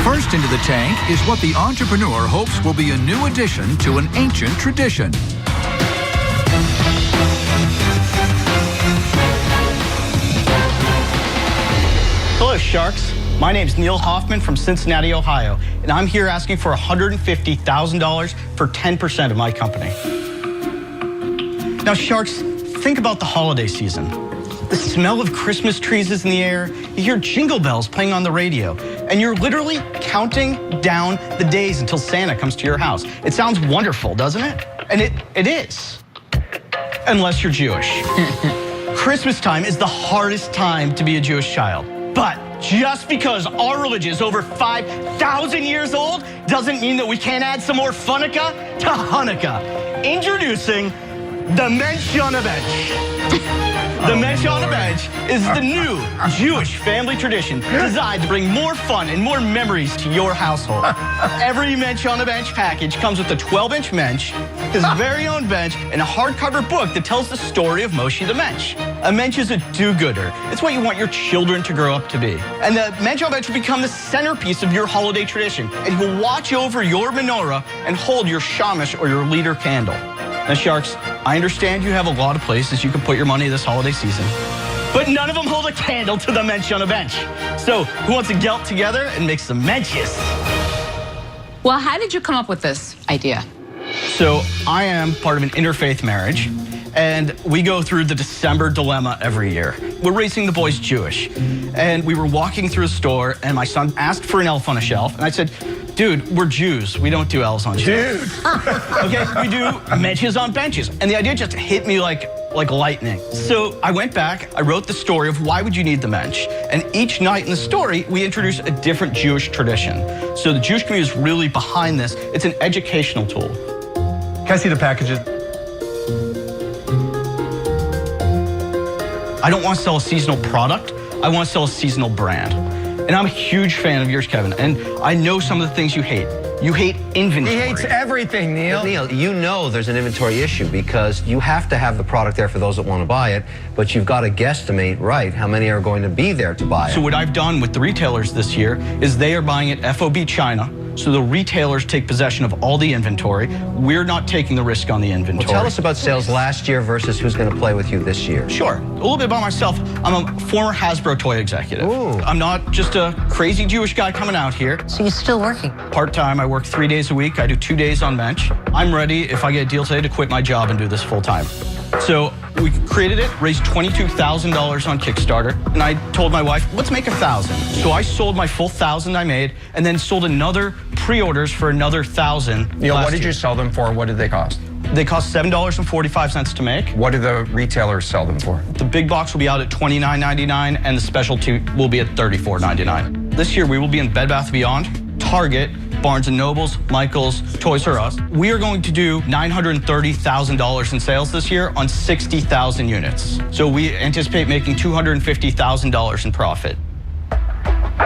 First into the tank is what the entrepreneur hopes will be a new addition to an ancient tradition. Hello, Sharks. My name's Neil Hoffman from Cincinnati, Ohio, and I'm here asking for $150,000 for 10% of my company. Now, Sharks, think about the holiday season. The smell of Christmas trees is in the air, you hear jingle bells playing on the radio, and you're literally counting down the days until Santa comes to your house. It sounds wonderful, doesn't it? And it is. Unless you're Jewish. Christmas time is the hardest time to be a Jewish child. But just because our religion is over 5,000 years old doesn't mean that we can't add some more Funneka to Hanukkah. Introducing the Mensch on a Bench. The Mensch on a Bench is the new Jewish family tradition designed to bring more fun and more memories to your household. Every Mensch on a Bench package comes with a 12-inch Mensch, his very own bench, and a hardcover book that tells the story of Moshe the Mensch. A Mensch is a do-gooder. It's what you want your children to grow up to be. And the Mensch on a Bench will become the centerpiece of your holiday tradition, and he'll watch over your menorah and hold your shamash or your liter candle. Now, Sharks, I understand you have a lot of places you can put your money this holiday season, but none of them hold a candle to the Mensch on a Bench. So who wants to get together and make some Menches? Well, how did you come up with this idea? So I am part of an interfaith marriage, and we go through the December dilemma every year. We're raising the boys Jewish, and we were walking through a store, and my son asked for an elf on a shelf, and I said, dude, we're Jews. We don't do elves on shelves. Dude. Okay, we do Menches on benches. And the idea just hit me like lightning. So I went back, I wrote the story of why would you need the Mensch. And each night in the story, we introduce a different Jewish tradition. So the Jewish community is really behind this. It's an educational tool. Can I see the packages? I don't want to sell a seasonal product. I want to sell a seasonal brand. And I'm a huge fan of yours, Kevin. And I know some of the things you hate. You hate inventory. He hates everything, Neil. Neil, you know there's an inventory issue because you have to have the product there for those that want to buy it, but you've got to guesstimate right how many are going to be there to buy it. So what I've done with the retailers this year is they are buying it FOB China. So the retailers take possession of all the inventory. We're not taking the risk on the inventory. Well, tell us about sales last year versus who's going to play with you this year. Sure. A little bit about myself. I'm a former Hasbro toy executive. Ooh. I'm not just a crazy Jewish guy coming out here. So you're still working? Part-time. I work 3 days a week. I do 2 days on Mensch. I'm ready, if I get a deal today, to quit my job and do this full-time. So we created it, raised $22,000 on Kickstarter, and I told my wife, let's make 1,000. So I sold my full 1,000 I made, and then sold another pre-orders for another 1,000. Neil, what did you sell them for? What did they cost? They cost $7.45 to make. What do the retailers sell them for? The big box will be out at $29.99, and the specialty will be at $34.99. This year, we will be in Bed Bath & Beyond, Target, Barnes & Nobles, Michaels, Toys R Us. We are going to do $930,000 in sales this year on 60,000 units. So we anticipate making $250,000 in profit.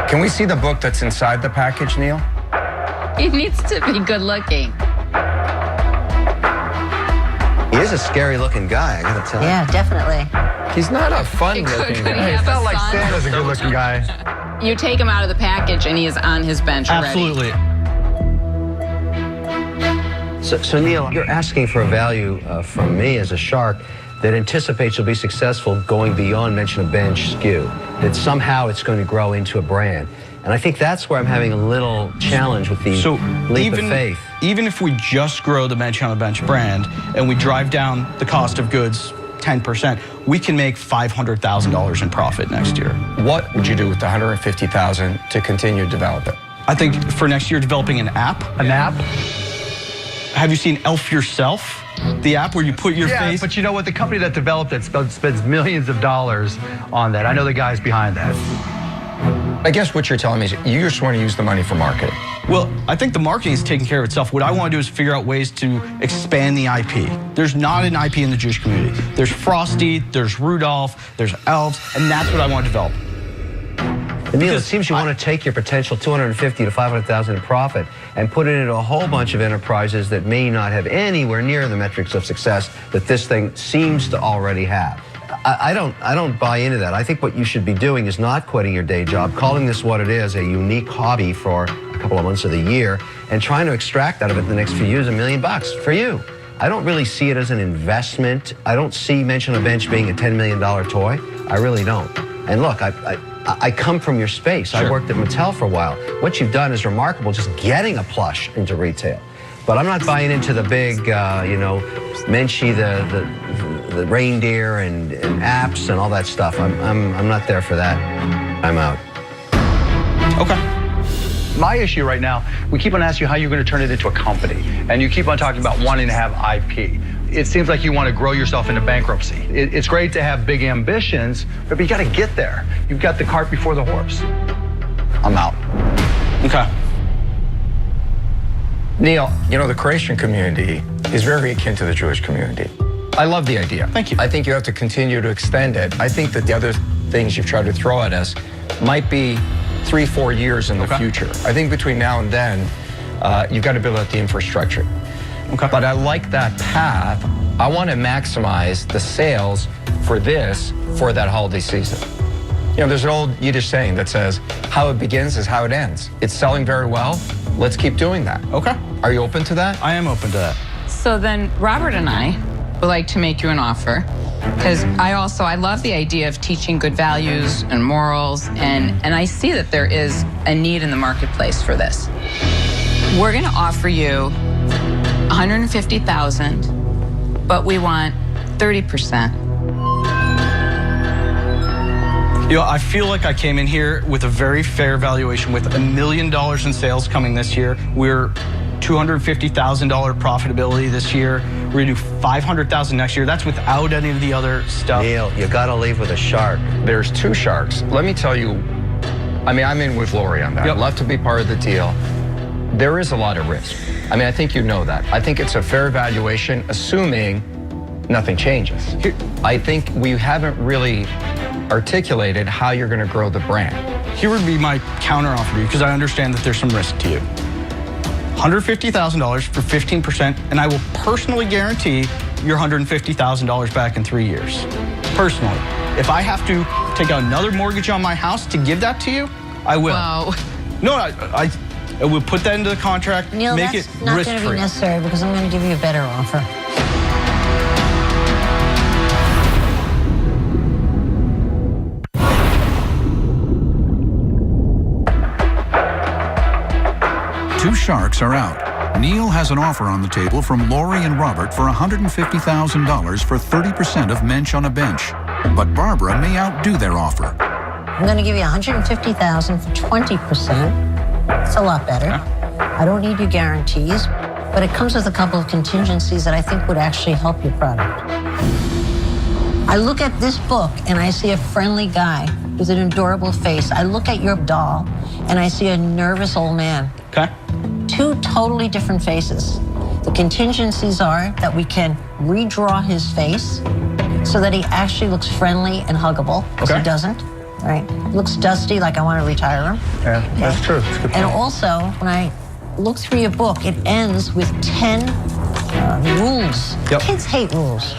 Can we see the book that's inside the package, Neil? He needs to be good looking. He is a scary-looking guy, I got to tell you. Yeah, definitely. He's not a fun-looking guy. It's not like Santa's a good-looking guy. You take him out of the package and he is on his bench already. Absolutely. So Neil, you're asking for a value from me as a shark that anticipates you'll be successful going beyond mention a bench SKU, that somehow it's going to grow into a brand. And I think that's where I'm having a little challenge with the leap of faith. Even if we just grow the Mensch on a Bench brand and we drive down the cost of goods 10%, we can make $500,000 in profit next year. What would you do with the $150,000 to continue to develop it? I think for next year, developing an app. An app? Have you seen Elf Yourself? The app where you put your face? Yeah, but you know what? The company that developed it spends millions of dollars on that. I know the guys behind that. I guess what you're telling me is you just want to use the money for marketing. Well, I think the marketing is taking care of itself. What I want to do is figure out ways to expand the IP. There's not an IP in the Jewish community. There's Frosty, there's Rudolph, there's elves, and that's what I want to develop. And Neil, it seems you want to take your potential $250,000 to $500,000 in profit and put it into a whole bunch of enterprises that may not have anywhere near the metrics of success that this thing seems to already have. I don't buy into that. I think what you should be doing is not quitting your day job, calling this what it is, a unique hobby for couple of months of the year and trying to extract out of it the next few years $1 million for you. I don't really see it as an investment. I don't see Mensch on a Bench being a $10 million toy. I really don't. And look, I come from your space. Sure. I worked at Mattel for a while. What you've done is remarkable, just getting a plush into retail. But I'm not buying into the big, you know, Menschy, the reindeer and apps and all that stuff. I'm not there for that. I'm out. Okay. My issue right now, we keep on asking you how you're going to turn it into a company. And you keep on talking about wanting to have IP. It seems like you want to grow yourself into bankruptcy. It's great to have big ambitions, but you got to get there. You've got the cart before the horse. I'm out. Okay. Neil, you know, the creation community is very akin to the Jewish community. I love the idea. Thank you. I think you have to continue to extend it. I think that the other things you've tried to throw at us might be 3-4 years in the future. I think between now and then, you've got to build out the infrastructure. Okay. But I like that path. I want to maximize the sales for this for that holiday season. You know, there's an old Yiddish saying that says, how it begins is how it ends. It's selling very well. Let's keep doing that. Okay. Are you open to that? I am open to that. So then Robert and I would like to make you an offer, because I love the idea of teaching good values and morals, and I see that there is a need in the marketplace for this. We're going to offer you $150,000, but we want 30%. You know, I feel like I came in here with a very fair valuation with $1 million in sales coming this year. We're $250,000 profitability this year. We're gonna do $500,000 next year. That's without any of the other stuff. Neil, you got to leave with a shark. There's 2 sharks. Let me tell you, I mean, I'm in with Lori on that. Yep. I'd love to be part of the deal. There is a lot of risk. I mean, I think you know that. I think it's a fair valuation, assuming nothing changes. I think we haven't really articulated how you're going to grow the brand. Here would be my counter offer to you, because I understand that there's some risk to you. $150,000 for 15%, and I will personally guarantee your $150,000 back in 3 years. Personally. If I have to take out another mortgage on my house to give that to you, I will. Wow. No, I will put that into the contract, Neil, make that's it not going to be risk-free. necessary because I'm going to give you a better offer. Two sharks are out. Neil has an offer on the table from Lori and Robert for $150,000 for 30% of Mensch on a Bench. But Barbara may outdo their offer. I'm going to give you $150,000 for 20%. It's a lot better. I don't need your guarantees, but it comes with a couple of contingencies that I think would actually help your product. I look at this book and I see a friendly guy with an adorable face. I look at your doll and I see a nervous old man. Okay. 2 totally different faces. The contingencies are that we can redraw his face so that he actually looks friendly and huggable, because Okay. he doesn't, right? He looks dusty, like I want to retire him. Yeah, that's true. That's a good And point. also, when I look through your book, it ends with 10 rules. Yep. Kids hate rules.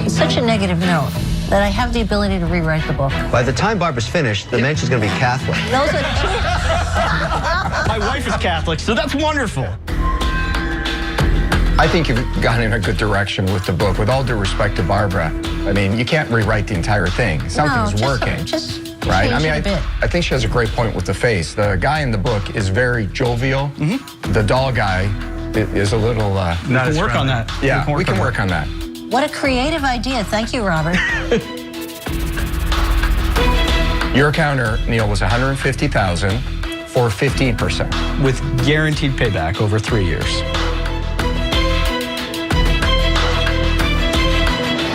It's such a negative note that I have the ability to rewrite the book. By the time Barbara's finished, the Mensch is going to be Catholic. Those are My wife is Catholic, so that's wonderful. I think you've gone in a good direction with the book. With all due respect to Barbara, I mean, you can't rewrite the entire thing. Something's working. Just Right? I change mean, it a bit. I think she has a great point with the face. The guy in the book is very jovial. The doll guy is a little... We can work on that. Yeah, we can work on that. What a creative idea. Thank you, Robert. Your counter, Neil, was $150,000 for 15%. With guaranteed payback over 3 years.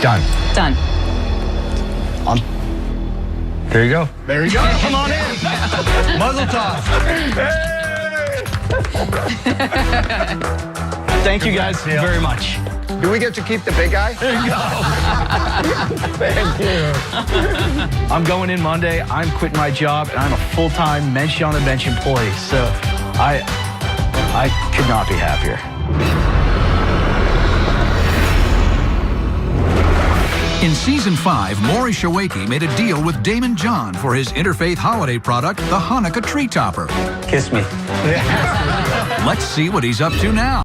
Done. Done. There you go. There you go. Come on in. Muzzle toss. Thank you guys very much. Do we get to keep the big guy? There you go. Thank you. I'm going in Monday. I'm quitting my job, and I'm a full-time Mensch on a Bench employee. So I could not be happier. In Season 5, Maury Shawaki made a deal with Damon John for his interfaith holiday product, the Hanukkah Tree Topper. Kiss me. Let's see what he's up to now.